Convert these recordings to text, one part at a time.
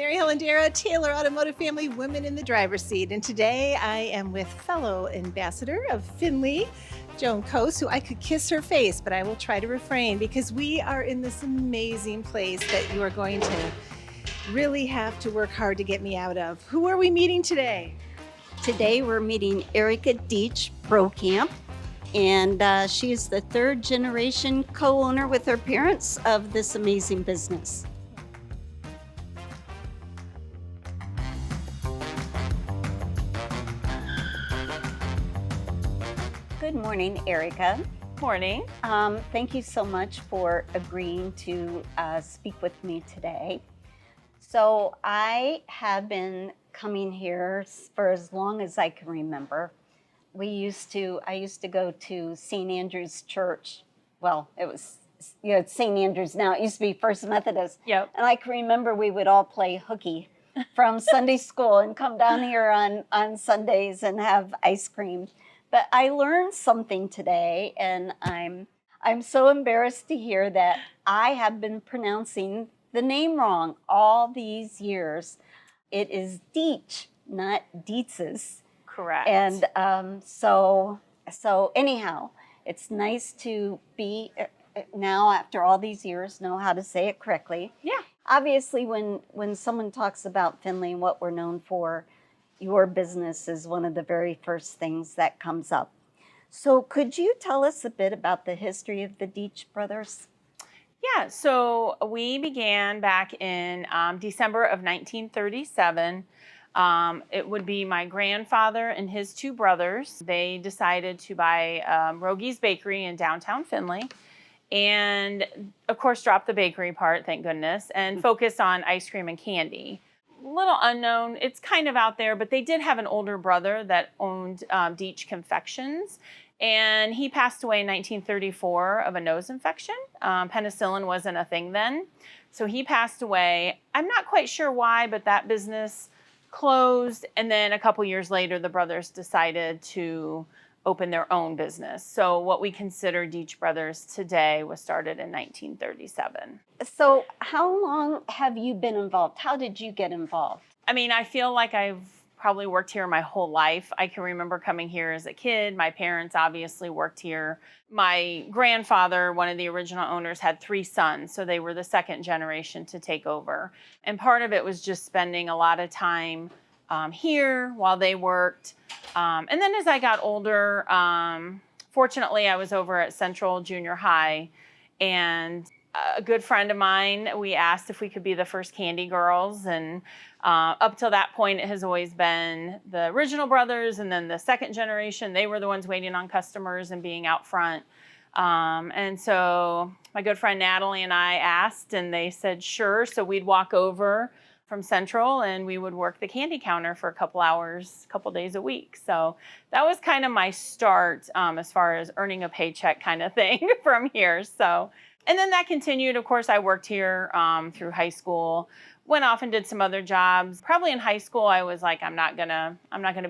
Mary Helen Dara, Taylor Automotive Family, Women in the Driver's Seat. And today I am with fellow ambassador of Findlay, Joan Coase, who I could kiss her face, but I will try to refrain because we are in this amazing place that you are going to really have to work hard to get me out of. Who are we meeting today? Today we're meeting Erika Dietsch-Brokamp, and she is the third generation co-owner with her parents of this amazing business. Good morning, Erika. Morning. Thank you so much for agreeing to speak with me today. So I have been coming here for as long as I can remember. I used to go to St. Andrew's Church. Well, it was, it's St. Andrew's now. It used to be First Methodist. Yep. And I can remember we would all play hooky from Sunday school and come down here on Sundays and have ice cream. But I learned something today, and I'm so embarrassed to hear that I have been pronouncing the name wrong all these years. It is Dietsch, not Dietz's. Correct. And so anyhow, it's nice to be now, after all these years, know how to say it correctly. Yeah. Obviously, when someone talks about Findlay and what we're known for, your business is one of the very first things that comes up. So could you tell us a bit about the history of the Dietsch Brothers? Yeah, so we began back in December of 1937. It would be my grandfather and his two brothers. They decided to buy Rogy's Bakery in downtown Findlay and, of course, drop the bakery part, thank goodness, and focus on ice cream and candy. Little unknown, it's kind of out there, but they did have an older brother that owned Dietsch Confections, and he passed away in 1934 of a nose infection. Penicillin wasn't a thing then, so he passed away. I'm not quite sure why, but that business closed, and then a couple years later, the brothers decided to open their own business. So what we consider Dietsch Brothers today was started in 1937. So how long have you been involved? How did you get involved? I mean, I feel like I've probably worked here my whole life. I can remember coming here as a kid. My parents obviously worked here. My grandfather, one of the original owners, had 3 sons, so they were the second generation to take over. And part of it was just spending a lot of time here while they worked. And then as I got older, fortunately, I was over at Central Junior High, and a good friend of mine, we asked if we could be the first candy girls. And up till that point, it has always been the original brothers, and then the second generation. They were the ones waiting on customers and being out front. And so my good friend Natalie and I asked, and they said sure. So we'd walk over from Central and we would work the candy counter for a couple hours, a couple days a week. So that was kind of my start as far as earning a paycheck kind of thing from here. So, and then that continued. Of course, I worked here through high school, went off and did some other jobs. Probably in high school, I was like, I'm not gonna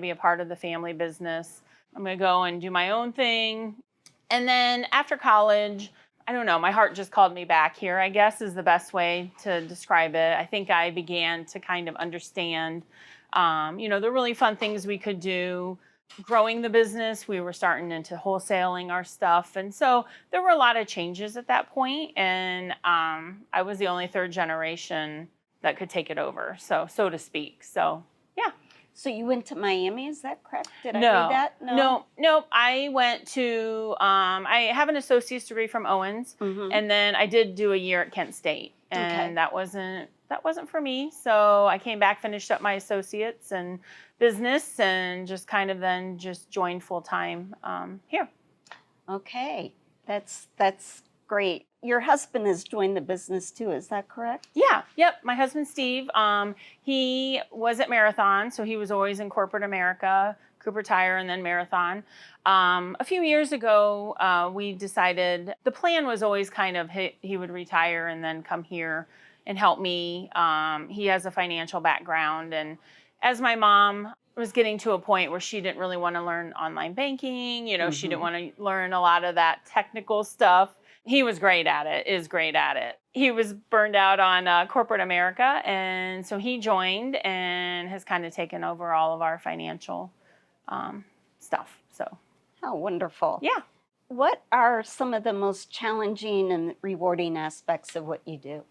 be a part of the family business. I'm gonna go and do my own thing. And then after college, I don't know, my heart just called me back here, I guess is the best way to describe it. I think I began to kind of understand, the really fun things we could do. Growing the business, we were starting into wholesaling our stuff. And so there were a lot of changes at that point, and I was the only third generation that could take it over, so to speak. So, yeah. So you went to Miami, is that correct? Did I No, read that? no. I went to, I have an associate's degree from Owens, and then I did do a year at Kent State, and that wasn't for me. So I came back, finished up my associates in business, and just kind of then just joined full time here. Okay, that's great. Your husband has joined the business too, is that correct? Yeah, yep. My husband, Steve, he was at Marathon, so he was always in corporate America, Cooper Tire and then Marathon. A few years ago, we decided, the plan was always kind of he would retire and then come here and help me. He has a financial background, and as my mom was getting to a point where she didn't really want to learn online banking, she didn't want to learn a lot of that technical stuff. He was great at it, is great at it. He was burned out on corporate America, and so he joined and has kind of taken over all of our financial stuff. So, How wonderful. yeah. What are some of the most challenging and rewarding aspects of what you do?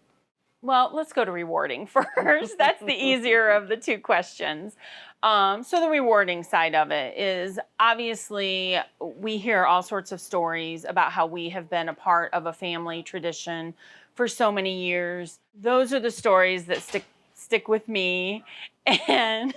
Well, let's go to rewarding first. That's the easier of the two questions. So the rewarding side of it is obviously we hear all sorts of stories about how we have been a part of a family tradition for so many years. Those are the stories that stick with me, and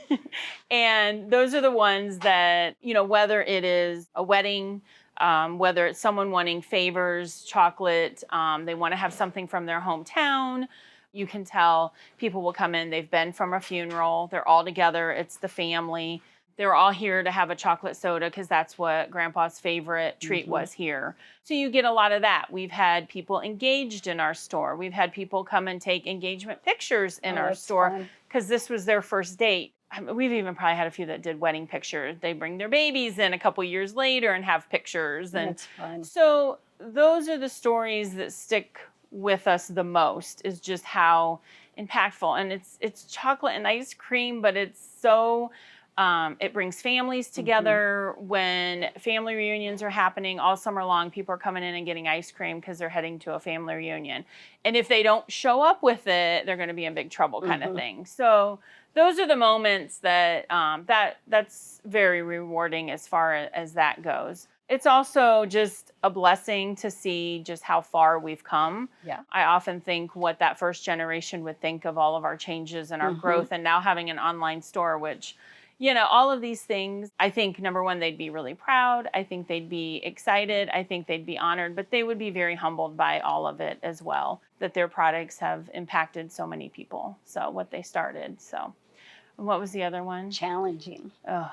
and those are the ones that, you know, whether it is a wedding, whether it's someone wanting favors, chocolate, they want to have something from their hometown. You can tell people will come in, they've been from a funeral, they're all together, it's the family. They're all here to have a chocolate soda because that's what Grandpa's favorite treat was here. So you get a lot of that. We've had people engaged in our store. We've had people come and take engagement pictures in our store because this was their first date. I mean, we've even probably had a few that did wedding pictures. They bring their babies in a couple years later and have pictures. And That's fun. so those are the stories that stick with us the most, is just how impactful. And it's chocolate and ice cream, but it's so it brings families together. When family reunions are happening all summer long, people are coming in and getting ice cream because they're heading to a family reunion. And if they don't show up with it, they're going to be in big trouble, kind of thing. So those are the moments that that's very rewarding as far as that goes. It's also just a blessing to see just how far we've come. Yeah. I often think what that first generation would think of all of our changes and our growth, and now having an online store, which, you know, all of these things, I think, number one, they'd be really proud. I think they'd be excited. I think they'd be honored, but they would be very humbled by all of it as well, that their products have impacted so many people. So what they started. So what was the other one? Challenging. Oh,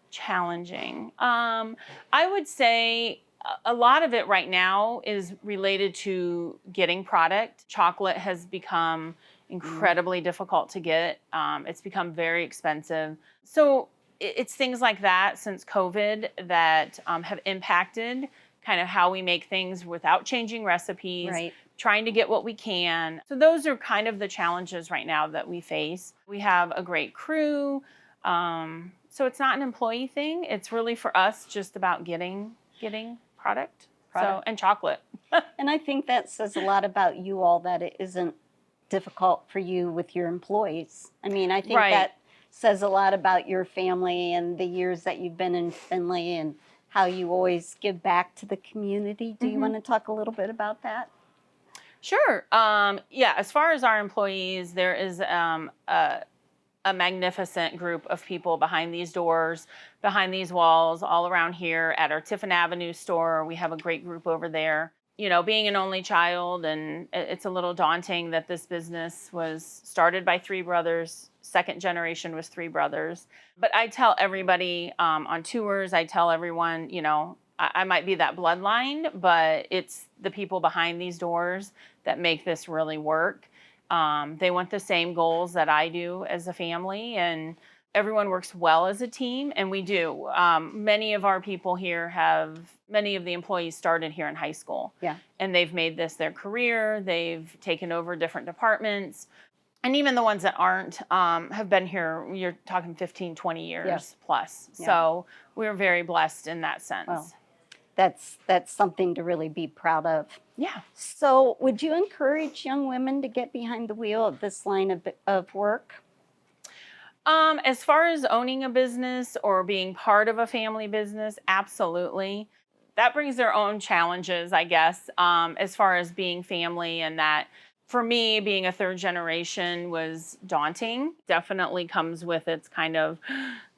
challenging. I would say a lot of it right now is related to getting product. Chocolate has become incredibly difficult to get. It's become very expensive. So it's things like that since COVID that have impacted kind of how we make things without changing recipes, Right. trying to get what we can. So those are kind of the challenges right now that we face. We have a great crew. So it's not an employee thing. It's really for us just about getting product. So, and chocolate. And I think that says a lot about you all, that it isn't difficult for you with your employees. I mean, I think that says a lot about your family and the years that you've been in Findlay and how you always give back to the community. Do you want to talk a little bit about that? Sure. Yeah, as far as our employees, there is a magnificent group of people behind these doors, behind these walls, all around here at our Tiffin Avenue store. We have a great group over there. You know, being an only child, and it's a little daunting that this business was started by three brothers. Second generation was three brothers. But I tell everybody on tours, I tell everyone, you know, I might be that bloodline, but it's the people behind these doors that make this really work. They want the same goals that I do as a family, and everyone works well as a team, and we do. Many of our people here many of the employees started here in high school. Yeah. And they've made this their career. They've taken over different departments. And even the ones that aren't have been here, you're talking 15, 20 years plus. Yeah. So we're very blessed in that sense. Well, that's something to really be proud of. Yeah. So would you encourage young women to get behind the wheel of this line of work? As far as owning a business or being part of a family business, absolutely. That brings their own challenges, I guess, as far as being family, and that for me, being a third generation was daunting. Definitely comes with its kind of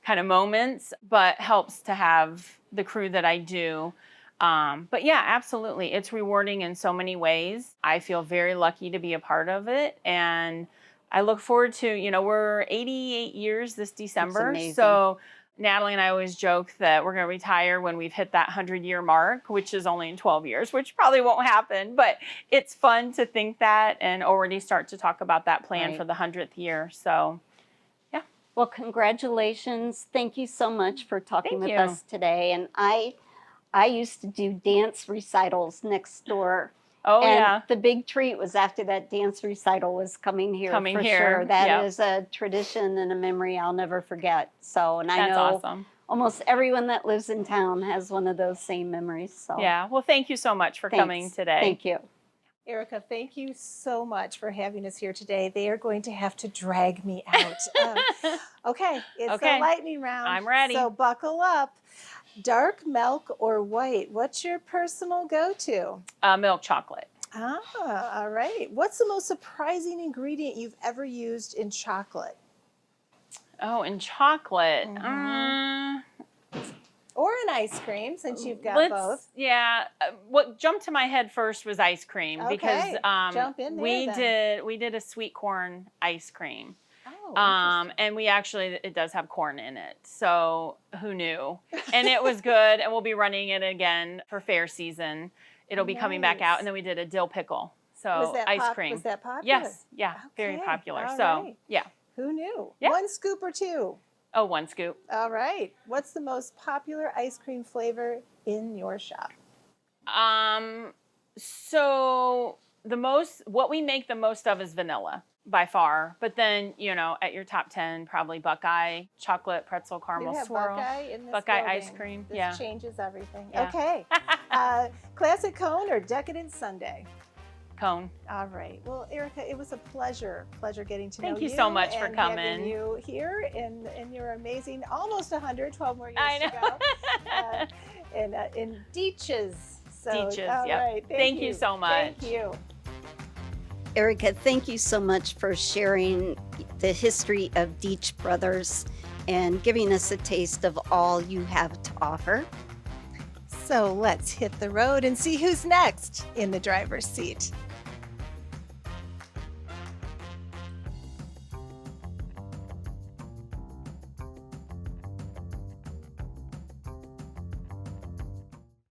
moments, but helps to have the crew that I do. But yeah, absolutely. It's rewarding in so many ways. I feel very lucky to be a part of it. And I look forward to, you know, we're 88 years this December. So Natalie and I always joke that we're going to retire when we've hit that 100-year mark, which is only in 12 years, which probably won't happen. But it's fun to think that and already start to talk about that plan for the 100th year. So, yeah. Well, congratulations. Thank you so much for talking with us today. And I I used to do dance recitals next door. Oh, And yeah. the big treat was after that dance recital was coming here Coming for here, sure. That yep. is a tradition and a memory I'll never forget. So, and I That's know awesome. almost everyone that lives in town has one of those same memories. So Yeah. Well, thank you so much for coming thanks. today. Thank you. Erica, thank you so much for having us here today. They are going to have to drag me out. Okay, it's Okay. the lightning round. I'm ready. So buckle up. Dark milk or white? What's your personal go-to? Milk chocolate. Ah, all right. What's the most surprising ingredient you've ever used in chocolate? Oh, and chocolate. Or in ice cream, since you've got both. Yeah. What jumped to my head first was ice cream because Okay, jump in there we then. did a sweet corn ice cream. Oh, interesting. And we actually, it does have corn in it. So who knew? And it was good. And we'll be running it again for fair season. It'll be coming back out. Nice. And then we did a dill pickle. So Was that ice cream. Was that popular? Yes. Yeah. Very Okay, popular. all So right. yeah. Who knew? Yeah. 1 scoop or 2? Oh, 1 scoop. All right. What's the most popular ice cream flavor in your shop? So what we make the most of is vanilla by far. But then, at your top 10, probably Buckeye, chocolate, pretzel, caramel You have swirl. Buckeye in this Buckeye building. ice cream. This Yeah. changes everything. Yeah. Okay. Classic cone or decadent sundae? Cone. All right. Well, Erica, it was a pleasure getting to know you. Thank you so much for and coming. having you here in your amazing, almost 100, 12 more years I know. to go. In Dietsch's. So, Dietsch's, all yep. right. Thank you so much. Thank you. Erica, thank you so much for sharing the history of Dietsch Brothers and giving us a taste of all you have to offer. So let's hit the road and see who's next in the driver's seat.